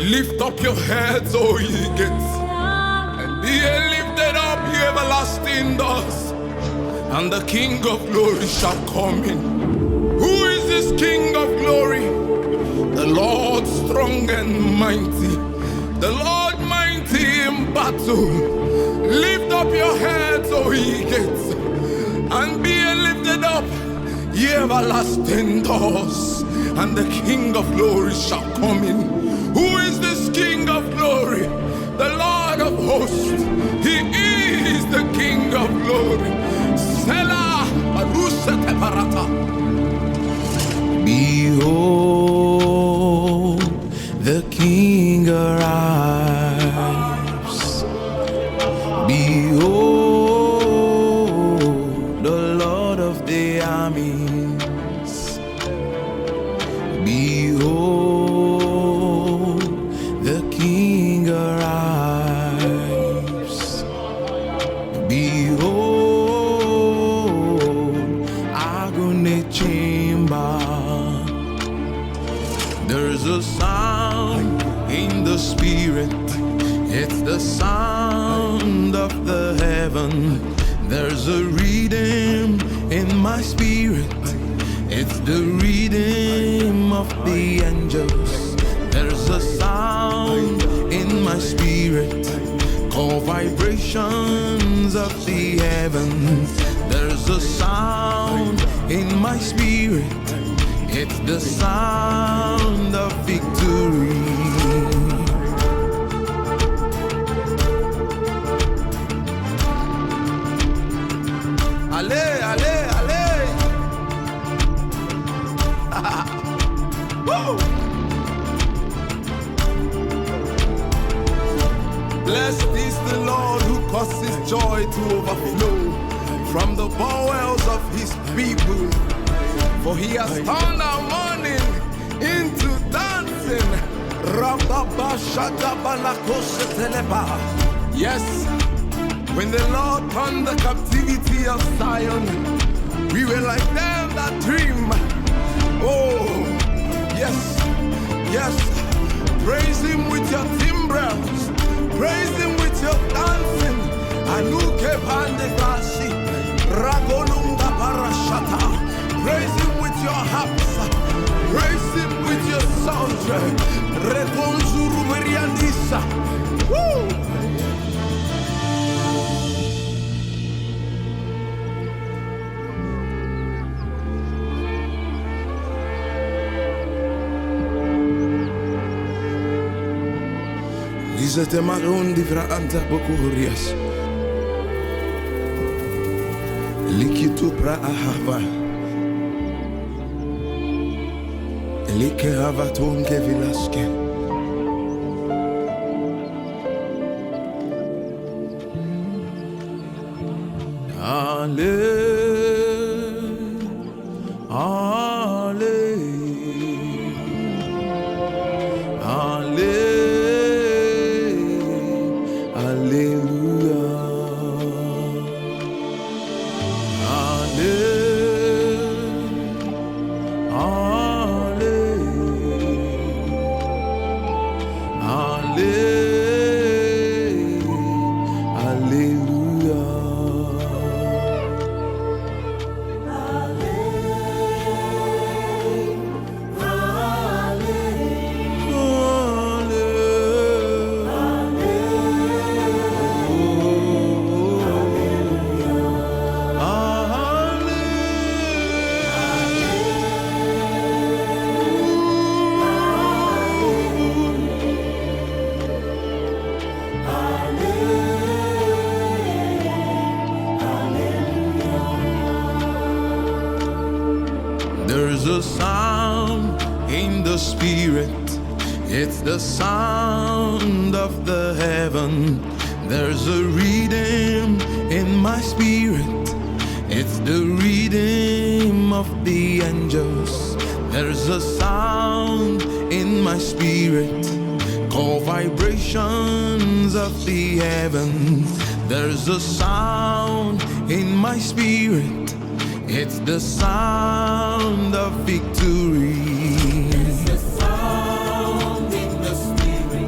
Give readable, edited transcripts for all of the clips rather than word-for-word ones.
Lift up your heads, O ye gates, and be ye lifted up, ye everlasting doors, and the King of glory shall come in. Who is this King of glory? The Lord strong and mighty, the Lord mighty in battle. Lift up your heads, O ye gates, and be ye lifted up, ye everlasting doors, and the King of glory shall come in. Who is this King of glory? The Lord of hosts. He is the King of glory. Selah, Arusete Parata. Behold, the King arrives. Behold, the Lord of the armies. Behold, the King arrives. Behold, agony chamber. There's a sound in the spirit. It's the sound of the heaven. There's a rhythm in my spirit. It's the rhythm of the angels. There's a sound in my spirit called vibrations of the heavens. There's a sound in my spirit. It's the sound of victory. Allez, allez, allez. Blessed is the Lord who causes joy to overflow from the bowels of his people. For he has turned our mourning into dancing. Yes, when the Lord turned the captivity of Zion, we were like them that dream. Oh, yes, yes. Praise him with your timbrels. Praise him with your dancing. Anuke pandegasi, ragolunga parashata. Praise him with your harps. Praise him with your soundtrack. Rekonzuru meriandisa. Woo! Lisete maron divra anta bokurias. Likitu pra ahava. Like avaton ke vilaske. Ale, ale, ale, alleluia. Ale, ale. There's a sound in the spirit. It's the sound of the heaven. There's a rhythm in my spirit. It's the rhythm of the angels. There's a sound in my spirit called vibrations of the heavens. There's a sound in my spirit. It's the sound of victory. There's a sound in the spirit.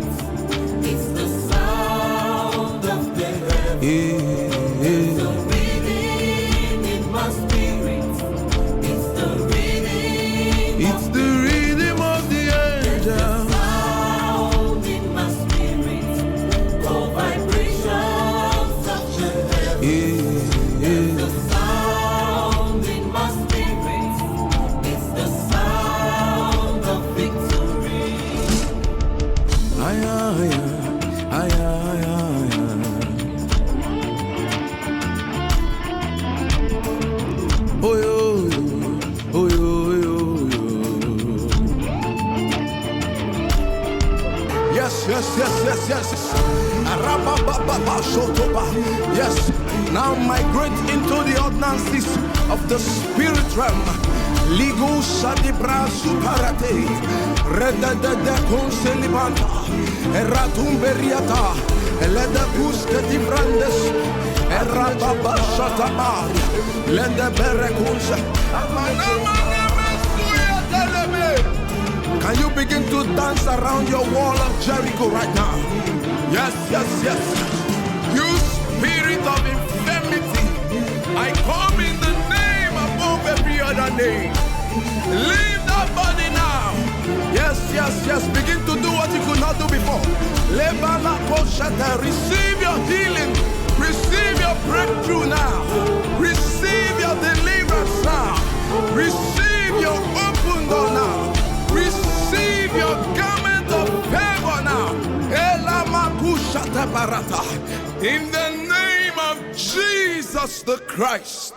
Yes, now migrate into the ordinances of the spirit realm. Ligo Sadibra Suparate, Reda de Conselibanta, Eratumberiata, Leda Busca di Brandes, Erababa Shataba, Leda Berekunsa. Can you begin to dance around your wall of Jericho right now? Yes, yes, yes. You spirit of infirmity, I come in the name above every other name. Leave that body now. Yes, yes, yes. Begin to do what you could not do before. Receive your healing. Receive your breakthrough now. Receive your deliverance now. Receive your open door now. Receive your garment of favor now. In the name of Jesus the Christ.